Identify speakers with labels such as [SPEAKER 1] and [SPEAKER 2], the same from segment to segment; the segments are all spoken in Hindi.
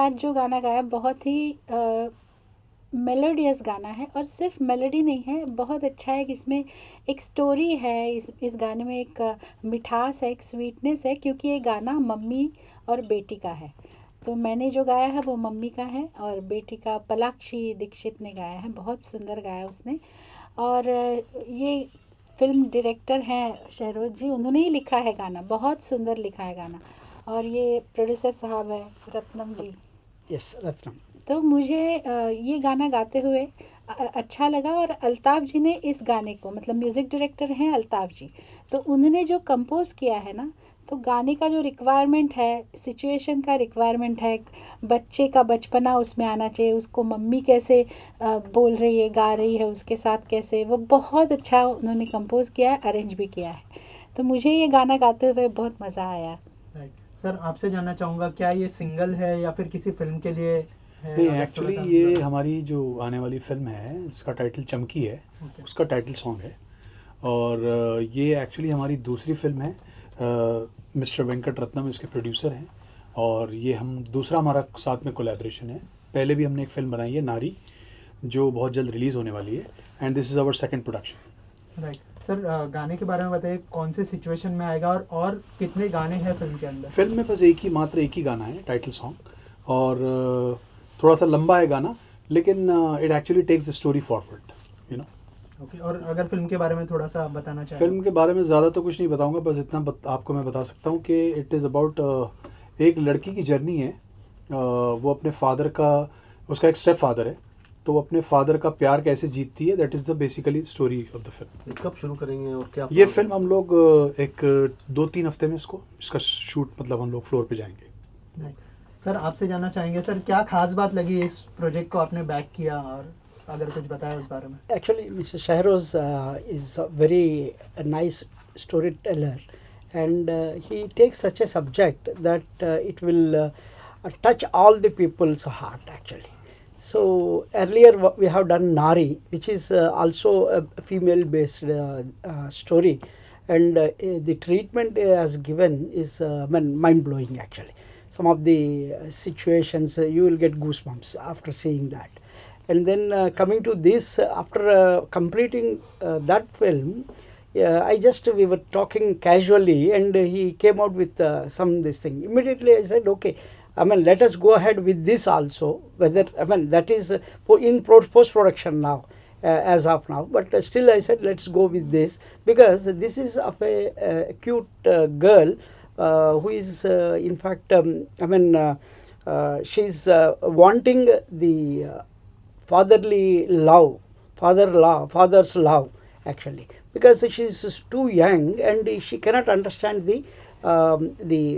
[SPEAKER 1] आज जो गाना गाया बहुत ही मेलोडियस गाना है, और सिर्फ मेलोडी नहीं है, बहुत अच्छा है कि इसमें एक स्टोरी है, इस गाने में एक मिठास है, एक स्वीटनेस है, क्योंकि ये गाना मम्मी और बेटी का है। तो मैंने जो गाया है वो मम्मी का है, और बेटी का पलाक्षी दीक्षित ने गाया है, बहुत सुंदर गाया उसने। और ये फिल्म डायरेक्टर हैं शहरोज जी, उन्होंने ही लिखा है गाना, बहुत सुंदर लिखा है गाना। और ये प्रोड्यूसर साहब है रत्नम जी।
[SPEAKER 2] यस, रत्नम।
[SPEAKER 1] तो मुझे ये गाना गाते हुए अच्छा लगा। और अल्ताफ़ जी ने इस गाने को, मतलब म्यूज़िक डायरेक्टर हैं अल्ताफ़ जी, तो उन्होंने जो कंपोज़ किया है ना, तो गाने का जो रिक्वायरमेंट है, सिचुएशन का रिक्वायरमेंट है, बच्चे का बचपना उसमें आना चाहिए, उसको मम्मी कैसे बोल रही है, गा रही है, उसके साथ कैसे, वो बहुत अच्छा उन्होंने कंपोज़ किया है, अरेंज भी किया है। तो मुझे ये गाना गाते हुए बहुत मज़ा आया।
[SPEAKER 3] सर, आपसे जानना चाहूँगा, क्या ये सिंगल है या फिर किसी फिल्म के लिए है?
[SPEAKER 4] नहीं, एक्चुअली ये हमारी जो आने वाली फिल्म है उसका टाइटल चमकी है, उसका टाइटल सॉन्ग है। और ये एक्चुअली हमारी दूसरी फिल्म है। मिस्टर वेंकट रत्नम इसके प्रोड्यूसर हैं, और ये हम दूसरा हमारा साथ में कोलैबोरेशन है। पहले भी हमने एक फ़िल्म बनाई है नारी, जो बहुत जल्द रिलीज़ होने वाली है, and this is our second production.
[SPEAKER 3] Right sir, गाने के बारे में बताइए, कौन से सिचुएशन में आएगा और कितने गाने हैं फिल्म के अंदर?
[SPEAKER 4] फिल्म में बस मात्र एक ही गाना है, टाइटल सॉन्ग, और थोड़ा सा लंबा है गाना, लेकिन it actually takes the story forward, you know.
[SPEAKER 3] Okay, और अगर फिल्म के बारे में थोड़ा सा बताना चाहें?
[SPEAKER 4] फिल्म के बारे में ज़्यादा तो कुछ नहीं बताऊंगा, बस इतना आपको मैं बता सकता हूँ कि इट इज़ अबाउट एक लड़की की जर्नी है। वो अपने फादर का, उसका एक स्टेप फादर है, तो वो अपने फादर का प्यार कैसे जीतती है, that is the basically story of the film.
[SPEAKER 5] कब शुरू करेंगे और क्या?
[SPEAKER 4] ये फिल्म हम लोग एक 2-3 हफ्ते में इसका शूट, मतलब हम लोग फ्लोर पे जाएंगे।
[SPEAKER 3] सर, आपसे जानना चाहेंगे सर, क्या खास बात लगी इस प्रोजेक्ट को आपने बैक किया, और अगर कुछ बताया उस बारे में?
[SPEAKER 2] Actually, Mr. Shahroz is a very nice storyteller, and he takes such a subject that it will touch all the people's heart actually. So earlier we have done Nari, which is also a female-based story, and the treatment has given is mind-blowing actually. Some of the situations you will get goosebumps after seeing that. And then coming to this, after completing that film, we were talking casually, and he came out with this thing. Immediately I said, okay, let us go ahead with this also. Whether, that is in post-production now, as of now. But still I said, let's go with this, because this is of a cute girl who is, in fact, she's wanting the father's love actually, because she is too young and she cannot understand the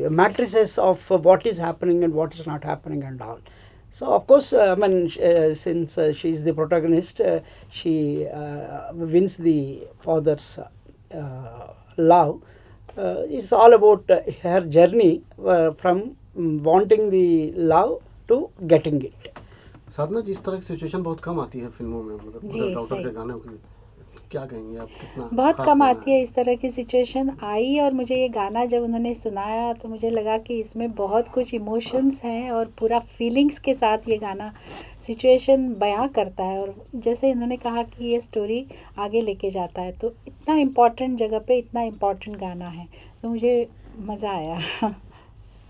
[SPEAKER 2] matrices of what is happening and what is not happening and all. So of course, since she is the protagonist, she wins the father's love. It's all about her journey from wanting the love to getting it.
[SPEAKER 5] साधना जी, इस तरह की सिचुएशन बहुत कम आती है फिल्मों में, मतलब
[SPEAKER 1] जी,
[SPEAKER 5] डॉक्टर
[SPEAKER 1] सही।
[SPEAKER 5] के गाने की, क्या कहेंगे आप? कितना
[SPEAKER 1] बहुत
[SPEAKER 5] खास
[SPEAKER 1] कम
[SPEAKER 5] गाना
[SPEAKER 1] आती है इस तरह की सिचुएशन आई, और मुझे ये गाना जब उन्होंने सुनाया तो मुझे लगा कि इसमें बहुत कुछ इमोशंस हैं, और पूरा फीलिंग्स के साथ ये गाना सिचुएशन बयां करता है। और जैसे इन्होंने कहा कि ये स्टोरी आगे लेके जाता है, तो इतना इम्पोर्टेंट जगह पे इतना इम्पोर्टेंट गाना है, तो मुझे मज़ा आया।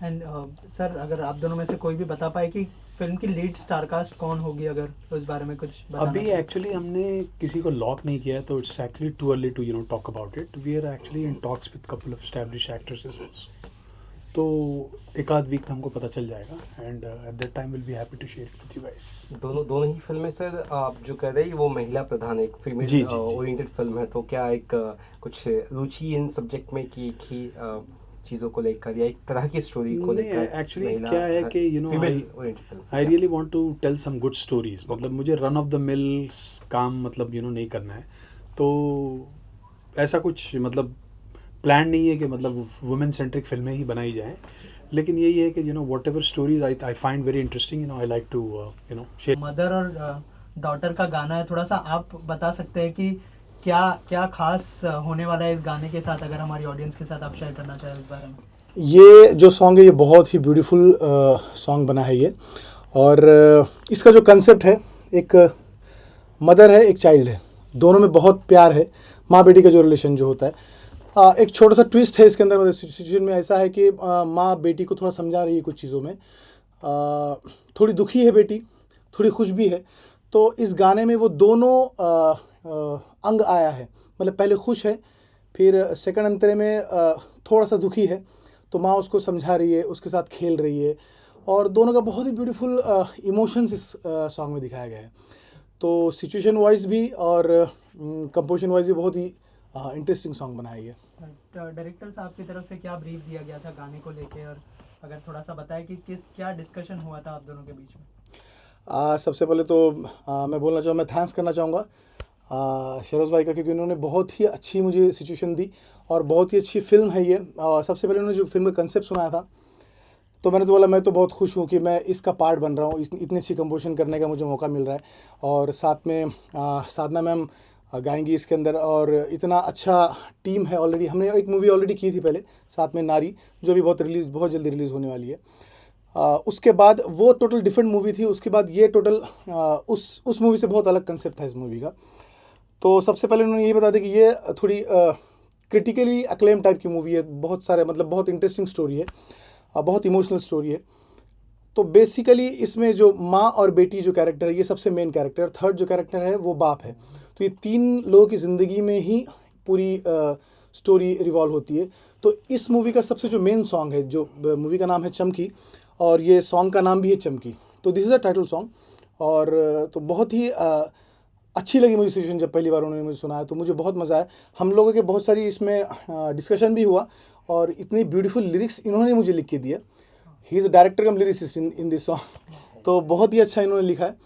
[SPEAKER 3] एंड सर, अगर आप दोनों में से कोई भी बता पाए कि फिल्म की लीड स्टारकास्ट कौन होगी, अगर उस बारे में कुछ बताना
[SPEAKER 4] अभी
[SPEAKER 3] चाहें?
[SPEAKER 4] एक्चुअली हमने किसी को लॉक नहीं किया है, तो it's actually too early to talk about it. We are actually in talks with couple of established actors as well, तो एक आध वीक में हमको पता चल जाएगा, and at that time will be happy to share it with you guys.
[SPEAKER 6] दोनों ही फिल्में सर, आप जो कह रहे हैं वो महिला प्रधान एक फीमेल
[SPEAKER 4] जी।
[SPEAKER 6] ओरिएंटेड फिल्म है, तो क्या एक कुछ रुचि इन सब्जेक्ट में की एक ही चीज़ों को लेकर, या एक तरह की स्टोरी को लेकर?
[SPEAKER 4] एक्चुअली क्या है कि I really want to tell some good stories. मतलब मुझे रन ऑफ द मिल काम मतलब नहीं करना है, तो ऐसा कुछ मतलब प्लान नहीं है कि मतलब वुमेन सेंट्रिक फिल्में ही बनाई जाएं, लेकिन यही है कि what stories I find very interesting, I like to share.
[SPEAKER 3] Mother और डॉटर का गाना है, थोड़ा सा आप बता सकते हैं कि क्या क्या खास होने वाला है इस गाने के साथ, अगर हमारी ऑडियंस के साथ आप शेयर करना चाहें उस बारे में?
[SPEAKER 7] ये जो सॉन्ग है ये बहुत ही ब्यूटीफुल सॉन्ग बना है ये। और इसका जो कंसेप्ट है, एक मदर है, एक चाइल्ड है, दोनों में बहुत प्यार है, माँ बेटी का जो रिलेशन जो होता है। एक छोटा सा ट्विस्ट है इसके अंदर, मतलब सिचुएशन में ऐसा है कि माँ बेटी को थोड़ा समझा रही है कुछ चीज़ों में। थोड़ी दुखी है बेटी, थोड़ी खुश भी है। तो इस गाने में वो दोनों अंग आया है, मतलब पहले खुश है, फिर सेकंड अंतरे में थोड़ा सा दुखी है। तो माँ उसको समझा रही है, उसके साथ खेल रही है, और दोनों का बहुत ही ब्यूटीफुल इमोशंस इस सॉन्ग में दिखाया गया है। तो सिचुएशन वाइज भी और कंपोजिशन वाइज भी बहुत ही इंटरेस्टिंग सॉन्ग बनाया है।
[SPEAKER 3] डायरेक्टर साहब की तरफ से क्या ब्रीफ दिया गया था गाने को लेके, और अगर थोड़ा सा बताएं कि क्या डिस्कशन हुआ था आप दोनों के बीच में।
[SPEAKER 7] सबसे पहले तो मैं बोलना चाहूँगा, मैं थैंक्स करना चाहूँगा शरोज भाई का, क्योंकि उन्होंने बहुत ही अच्छी मुझे सिचुएशन दी और बहुत ही अच्छी फ़िल्म है ये। सबसे पहले उन्होंने जो फिल्म का कंसेप्ट सुनाया था, तो मैंने तो बोला मैं तो बहुत खुश हूँ कि मैं इसका पार्ट बन रहा हूँ, इतनी अच्छी कंपोजिशन करने का मुझे मौका मिल रहा है। और साथ में साधना मैम गाएंगी इसके अंदर, और इतना अच्छा टीम है। ऑलरेडी हमने एक मूवी ऑलरेडी की थी पहले साथ में, नारी, जो भी बहुत जल्दी रिलीज़ होने वाली है। उसके बाद वो टोटल डिफरेंट मूवी थी, उसके बाद ये टोटल उस मूवी से बहुत अलग कंसेप्ट था इस मूवी का। तो सबसे पहले उन्होंने ये बता दिया कि ये थोड़ी क्रिटिकली अक्लेम टाइप की मूवी है, बहुत सारे मतलब बहुत इंटरेस्टिंग स्टोरी है, बहुत इमोशनल स्टोरी है। तो बेसिकली इसमें जो माँ और बेटी जो कैरेक्टर है, ये सबसे मेन कैरेक्टर है। थर्ड जो कैरेक्टर है वो बाप है। तो ये तीन लोगों की ज़िंदगी में ही पूरी स्टोरी रिवॉल्व होती है। तो इस मूवी का सबसे जो मेन सॉन्ग है, जो मूवी का नाम है चमकी, और ये सॉन्ग का नाम भी है चमकी। तो this is a title song. और तो बहुत ही अच्छी लगी मुझे सिचुएशन, जब पहली बार उन्होंने मुझे सुनाया तो मुझे बहुत मज़ा आया। हम लोगों के बहुत सारी इसमें डिस्कशन भी हुआ, और इतनी ब्यूटीफुल लिरिक्स इन्होंने मुझे लिख के दिया। He is a director come lyricist in this song. तो बहुत ही अच्छा इन्होंने लिखा है,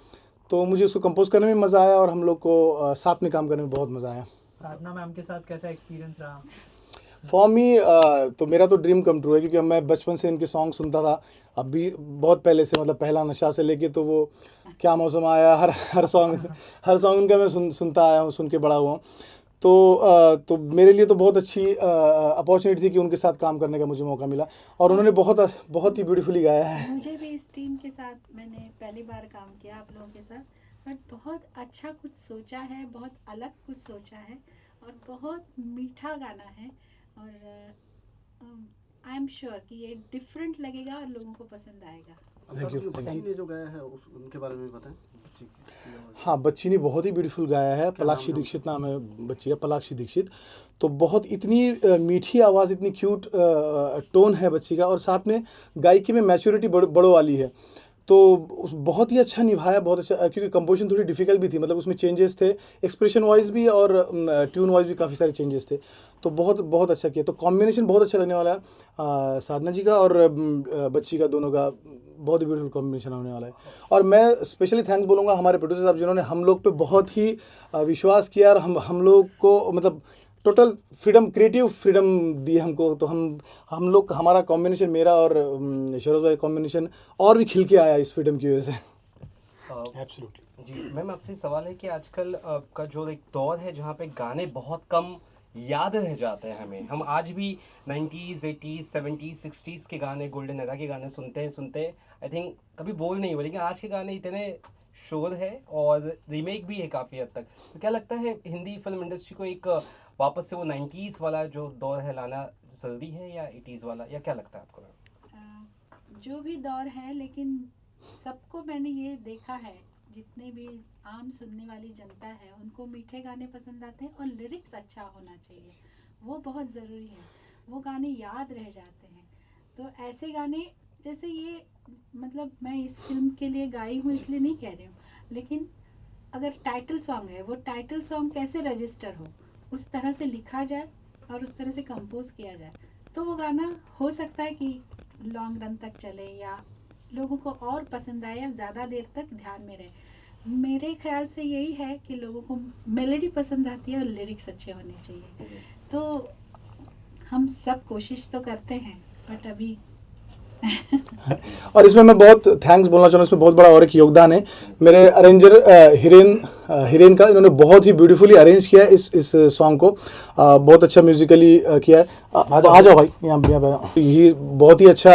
[SPEAKER 7] तो मुझे उसको कंपोज करने में मज़ा आया, और हम लोग को साथ में काम करने में बहुत मज़ा आया।
[SPEAKER 3] साधना मैम के साथ कैसा एक्सपीरियंस रहा?
[SPEAKER 7] फॉर मी तो मेरा तो ड्रीम कम ट्रू है, क्योंकि मैं बचपन से इनके सॉन्ग सुनता था, अभी बहुत पहले से, मतलब पहला नशा से लेके तो वो क्या मौसम आया, हर सॉन्ग उनका मैं सुनता आया हूँ, सुन के बड़ा हुआ हूँ। तो मेरे लिए तो बहुत अच्छी अपॉर्चुनिटी थी कि उनके साथ काम करने का मुझे मौका मिला, और उन्होंने बहुत ही ब्यूटीफुली गाया है।
[SPEAKER 1] मुझे भी इस टीम के साथ मैंने पहली बार काम किया आप लोगों के साथ, बट बहुत अच्छा कुछ सोचा है, बहुत अलग कुछ सोचा है, और बहुत मीठा गाना है। और आई एम श्योर कि ये डिफरेंट लगेगा और लोगों को पसंद आएगा।
[SPEAKER 7] Thank you.
[SPEAKER 5] बच्ची ने जो गाया है उनके बारे में बताएं।
[SPEAKER 7] हाँ, बच्ची ने बहुत ही ब्यूटीफुल गाया है। पलाक्षी दीक्षित नाम है बच्ची का, पलाक्षी दीक्षित। तो बहुत इतनी मीठी आवाज़, इतनी क्यूट टोन है बच्ची का, और साथ में गायकी में मैच्योरिटी बड़ों वाली है। तो बहुत ही अच्छा निभाया, बहुत अच्छा, क्योंकि कंपोजिशन थोड़ी डिफ़िकल्ट भी थी, मतलब उसमें चेंजेस थे, एक्सप्रेशन वाइज भी और ट्यून वाइज भी काफ़ी सारे चेंजेस थे। तो बहुत अच्छा किया। तो कॉम्बिनेशन बहुत अच्छा लगने वाला है साधना जी का और बच्ची का, दोनों का बहुत ही ब्यूटीफुल कॉम्बिनेशन होने वाला है। और मैं स्पेशली थैंक्स बोलूँगा हमारे प्रोड्यूसर साहब, जिन्होंने हम लोग पे बहुत ही विश्वास किया, और हम लोग को मतलब टोटल फ्रीडम, क्रिएटिव फ्रीडम दी हमको। तो हम लोग, हमारा कॉम्बिनेशन, मेरा और शरोज भाई कॉम्बिनेशन और भी खिल के आया इस फ्रीडम की वजह से। एब्सोल्युटली
[SPEAKER 6] जी मैम, आपसे सवाल है कि आजकल का जो एक दौर है जहाँ पे गाने बहुत कम याद रह जाते हैं हमें, हम आज भी 90s, 80s, 70s, 60s के गाने, गोल्डन एरा के गाने सुनते आई थिंक कभी बोल नहीं हुए, लेकिन आज के गाने इतने शोर है और रीमेक भी है काफ़ी हद तक। तो क्या लगता है हिंदी फिल्म इंडस्ट्री को एक वापस से वो 90s वाला जो दौर है लाना ज़रूरी है, या 80s वाला, या क्या लगता है आपको?
[SPEAKER 1] जो भी दौर है, लेकिन सबको मैंने ये देखा है, जितने भी आम सुनने वाली जनता है उनको मीठे गाने पसंद आते हैं, और लिरिक्स अच्छा होना चाहिए, वो बहुत ज़रूरी है। वो गाने याद रह जाते हैं। तो ऐसे गाने जैसे ये, मतलब मैं इस फिल्म के लिए गाई हूँ इसलिए नहीं कह रही हूँ, लेकिन अगर टाइटल सॉन्ग है, वो टाइटल सॉन्ग कैसे रजिस्टर हो, उस तरह से लिखा जाए और उस तरह से कंपोज किया जाए, तो वो गाना हो सकता है कि लॉन्ग रन तक चले, या लोगों को और पसंद आए, या ज़्यादा देर तक ध्यान में रहे। मेरे ख्याल से यही है कि लोगों को मेलोडी पसंद आती है और लिरिक्स अच्छे होने चाहिए। तो हम सब कोशिश तो करते हैं, बट अभी
[SPEAKER 7] और इसमें मैं बहुत थैंक्स बोलना चाहूँगा, इसमें बहुत बड़ा और एक योगदान है मेरे अरेंजर हिरेन का। इन्होंने बहुत ही ब्यूटीफुली अरेंज किया है इस सॉन्ग को, बहुत अच्छा म्यूजिकली किया है। आ जाओ भाई, यहाँ यहाँ पे। ये बहुत ही अच्छा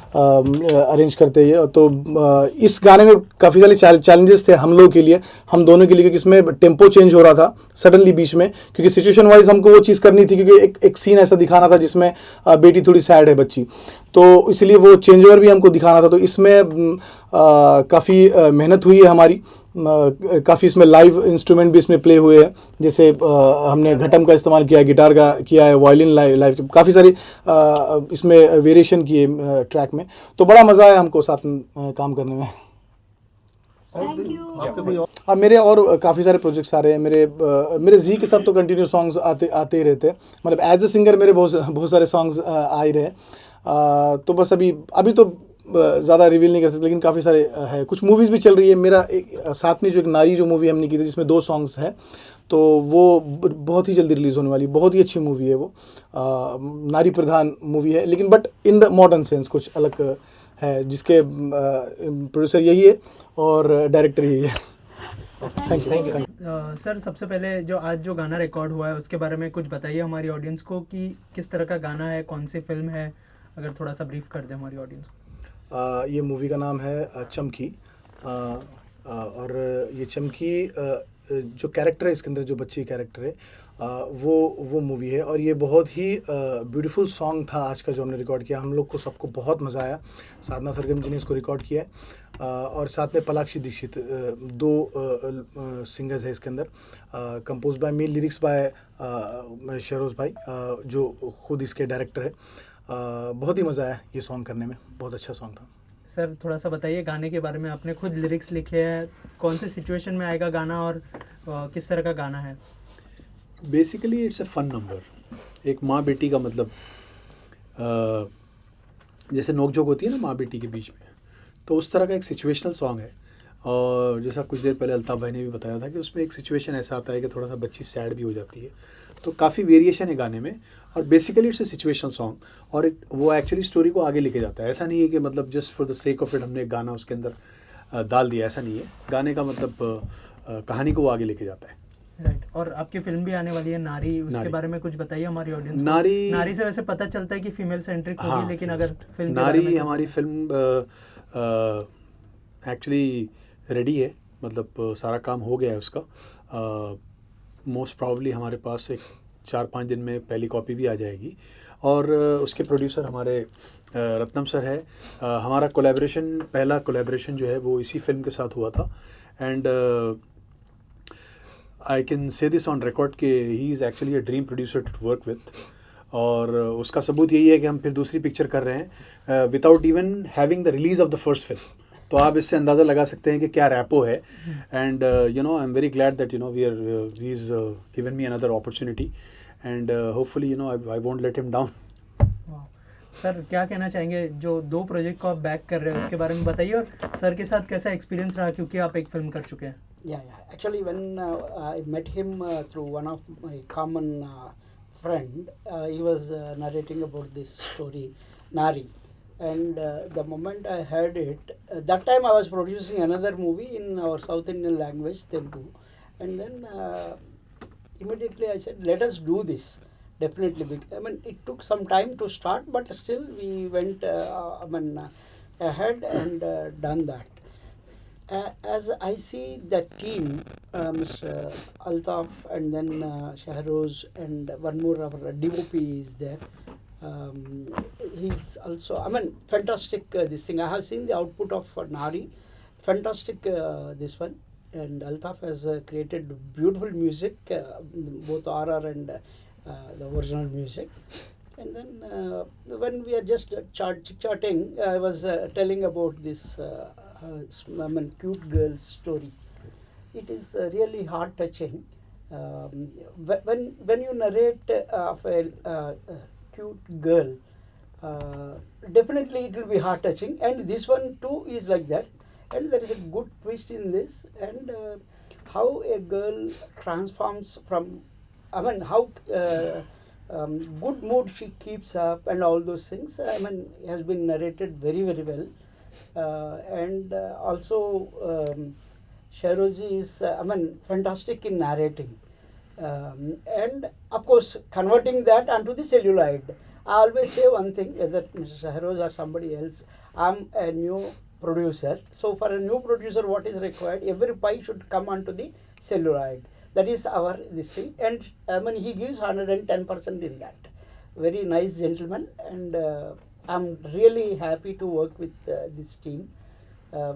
[SPEAKER 7] अरेंज करते हैं ये। तो इस गाने में काफ़ी सारे चैलेंजेस थे हम लोग के लिए, हम दोनों के लिए, क्योंकि इसमें टेम्पो चेंज हो रहा था सडनली बीच में, क्योंकि सिचुएशन वाइज हमको वो चीज़ करनी थी, क्योंकि एक सीन ऐसा दिखाना था जिसमें बेटी थोड़ी सैड है बच्ची, तो इसलिए वो चेंज ओवर भी हमको दिखाना था। तो इसमें काफ़ी मेहनत हुई है हमारी, काफ़ी इसमें लाइव इंस्ट्रूमेंट भी इसमें प्ले हुए हैं, जैसे हमने घटम का इस्तेमाल किया है, गिटार का किया है, वायलिन लाइव काफ़ी सारी इसमें वेरिएशन किए ट्रैक में। तो बड़ा मज़ा आया हमको साथ में काम करने में। अब मेरे और काफ़ी सारे प्रोजेक्ट्स आ रहे हैं। मेरे जी के साथ तो कंटिन्यू सॉन्ग्स आते ही रहते हैं, मतलब एज ए सिंगर मेरे बहुत सारे सॉन्ग्स आ ही रहे। तो बस अभी तो ज़्यादा रिवील नहीं कर सकते, लेकिन काफ़ी सारे है। कुछ मूवीज़ भी चल रही है। मेरा साथ में जो एक नारी जो मूवी हमने की थी जिसमें 2 सॉन्ग्स हैं, तो वो बहुत ही जल्दी रिलीज़ होने वाली, बहुत ही अच्छी मूवी है वो। नारी प्रधान मूवी है, लेकिन but in the modern sense कुछ अलग है, जिसके प्रोड्यूसर यही है और डायरेक्टर यही है। Thank you.
[SPEAKER 3] सर, सबसे पहले जो आज जो गाना रिकॉर्ड हुआ है उसके बारे में कुछ बताइए हमारी ऑडियंस को कि किस तरह का गाना है, कौन सी फिल्म है, अगर थोड़ा सा ब्रीफ कर दें हमारी ऑडियंस को।
[SPEAKER 7] ये मूवी का नाम है चमकी। और ये चमकी जो कैरेक्टर है इसके अंदर, जो बच्ची कैरेक्टर है, वो मूवी है। और ये बहुत ही ब्यूटीफुल सॉन्ग था आज का जो हमने रिकॉर्ड किया। हम लोग को सबको बहुत मज़ा आया। साधना सरगम जी ने इसको रिकॉर्ड किया है, और साथ में पलाक्षी दीक्षित, 2 सिंगर्स है इसके अंदर। Compose bye me, lyrics by Shahroz भाई, जो खुद इसके डायरेक्टर है। बहुत ही मज़ा आया ये सॉन्ग करने में, बहुत अच्छा सॉन्ग था।
[SPEAKER 3] सर, थोड़ा सा बताइए गाने के बारे में। आपने खुद लिरिक्स लिखे हैं, कौन से सिचुएशन में आएगा गाना और किस तरह का गाना है?
[SPEAKER 4] Basically it's a fun number. एक माँ बेटी का मतलब जैसे नोकझोंक होती है ना माँ बेटी के बीच में, तो उस तरह का एक सिचुएशनल सॉन्ग है। और जैसा कुछ देर पहले अल्ताफ़ भाई ने भी बताया था कि उसमें एक सिचुएशन ऐसा आता है कि थोड़ा सा बच्ची सैड भी हो जाती है, तो काफ़ी वेरिएशन है गाने में। और basically it's a situational song, और वो एक्चुअली स्टोरी को आगे लेके जाता है। ऐसा नहीं है कि मतलब just for the sake of it हमने एक गाना उसके अंदर डाल दिया, ऐसा नहीं है। गाने का मतलब कहानी को वो आगे लेके जाता है।
[SPEAKER 3] राइट। और आपकी फिल्म भी आने वाली है नारी, उसके
[SPEAKER 4] नारी।
[SPEAKER 3] बारे में कुछ बताइए हमारी ऑडियंस को।
[SPEAKER 4] नारी
[SPEAKER 3] से वैसे पता चलता है कि फीमेल सेंट्रिक होगी,
[SPEAKER 4] हाँ,
[SPEAKER 3] लेकिन अगर फिल्म के बारे
[SPEAKER 4] नारी
[SPEAKER 3] में कुछ-
[SPEAKER 4] हमारी फिल्म एक्चुअली रेडी है, मतलब सारा काम हो गया है उसका। मोस्ट प्रॉब्ली हमारे पास एक 4-5 दिन में पहली कॉपी भी आ जाएगी। और उसके प्रोड्यूसर हमारे रत्नम सर है। हमारा कोलैबोरेशन, पहला कोलैबोरेशन जो है वो इसी फिल्म के साथ हुआ था। And I can say this on record कि he is actually a dream producer to work with. और उसका सबूत यही है कि हम फिर दूसरी पिक्चर कर रहे हैं without even having the release of the first film. तो आप इससे अंदाज़ा लगा सकते हैं कि क्या रैपो है। And you know I am very glad that he is given me another opportunity, and hopefully I won't let him down.
[SPEAKER 3] Sir, क्या कहना चाहेंगे जो 2 प्रोजेक्ट को आप बैक कर रहे हो उसके बारे में बताइए, और सर के साथ कैसा एक्सपीरियंस रहा, क्योंकि आप एक फिल्म कर चुके हैं।
[SPEAKER 2] Yeah. Actually, when I met him through one of my common friend, he was narrating about this story, Nari. And the moment I heard it, that time I was producing another movie in our South Indian language, Telugu. And then immediately I said, let us do this. Definitely. I mean, it took some time to start, but still we went ahead and done that. As I see the team, Mr. Altaf, and then Shahroz, and one more our DOP is there. He's also, I mean, fantastic this thing. I have seen the output of Nari, fantastic this one. And Altaf has created beautiful music, both RR and the original music. And then when we are just chatting, I was telling about this cute girl's story. It is really heart touching. When you narrate of a cute girl, definitely it will be heart touching. And this one too is like that. And there is a good twist in this, and how a girl transforms from, I mean, how good mood she keeps up and all those things. I mean, has been narrated very, very well. And also Shairoji is, fantastic in narrating. And of course, converting that onto the celluloid. I always say one thing, whether Mr. Shahroz or somebody else, I'm a new producer. So for a new producer, what is required? Every pie should come onto the celluloid. That is our this thing. And I mean, he gives 110% in that. Very nice gentleman, and I'm really happy to work with this team.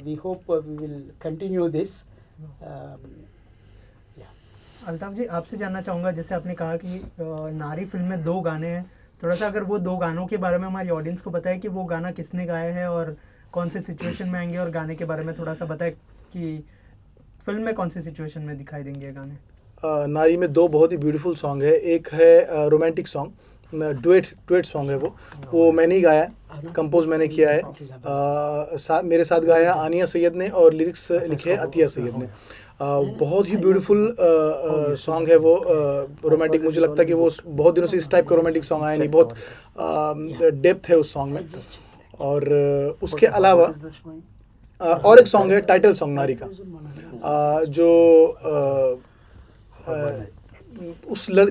[SPEAKER 2] We hope we will continue this.
[SPEAKER 3] Altaf जी, आपसे जानना चाहूँगा, जैसे आपने कहा कि नारी फिल्म में 2 गाने हैं, थोड़ा सा अगर वो 2 गानों के बारे में हमारी ऑडियंस को बताए कि वो गाना किसने गाया है और कौन से सिचुएशन में आएंगे, और गाने के बारे में थोड़ा सा बताए कि फिल्म में कौन से सिचुएशन में दिखाई देंगे ये गाने।
[SPEAKER 7] नारी में 2 बहुत ही ब्यूटीफुल सॉन्ग है। एक है रोमांटिक सॉन्ग, डुएट सॉन्ग है, वो मैंने ही गाया है, कंपोज मैंने किया है। मेरे साथ गाया है आनिया सैयद ने और लिरिक्स लिखे हैं अतिया सैयद ने। बहुत ही ब्यूटीफुल सॉन्ग है वो रोमांटिक। मुझे लगता है कि वो बहुत दिनों से इस टाइप का रोमांटिक सॉन्ग आया नहीं, बहुत डेप्थ है उस सॉन्ग में। और उसके अलावा और एक सॉन्ग है टाइटल सॉन्ग नारी का, जो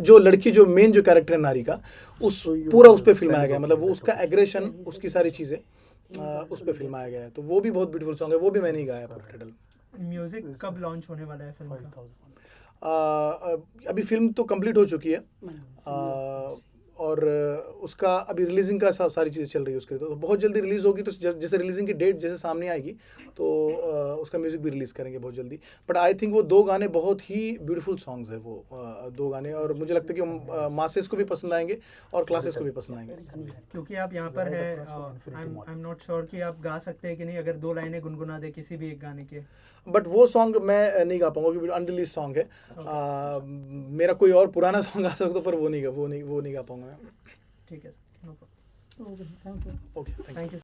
[SPEAKER 7] जो लड़की, जो मेन जो कैरेक्टर है नारी का, उस पूरा उस पे फिल्माया गया है। मतलब वो उसका एग्रेशन, उसकी सारी चीज़ें उस पे फिल्माया गया है। तो वो भी बहुत ब्यूटीफुल सॉन्ग है, वो भी मैंने ही गाया पूरा टाइटल।
[SPEAKER 3] म्यूजिक कब लॉन्च होने वाला है फिल्म का?
[SPEAKER 7] अभी फिल्म तो कंप्लीट हो चुकी है, और उसका अभी रिलीजिंग का सारी चीज़ें चल रही है उसके लिए। तो बहुत जल्दी रिलीज़ होगी, तो जैसे रिलीजिंग की डेट जैसे सामने आएगी तो उसका म्यूज़िक भी रिलीज़ करेंगे बहुत जल्दी। बट आई थिंक वो 2 गाने बहुत ही ब्यूटीफुल सॉन्ग्स है वो 2 गाने, और मुझे लगता है कि मासेस को भी पसंद आएंगे और क्लासेस को भी पसंद आएंगे।
[SPEAKER 3] क्योंकि आप यहाँ पर है, आई एम नॉट श्योर कि आप गा सकते हैं कि नहीं, अगर 2 लाइनें गुनगुना दे किसी भी एक गाने के।
[SPEAKER 7] बट वो सॉन्ग मैं नहीं गा पाऊंगा क्योंकि अनरिलीज सॉन्ग है। मेरा कोई और पुराना सॉन्ग आ सकता, पर वो नहीं गा पाऊंगा मैं।
[SPEAKER 3] ठीक है sir, no problem.
[SPEAKER 7] Okay,
[SPEAKER 3] thank you.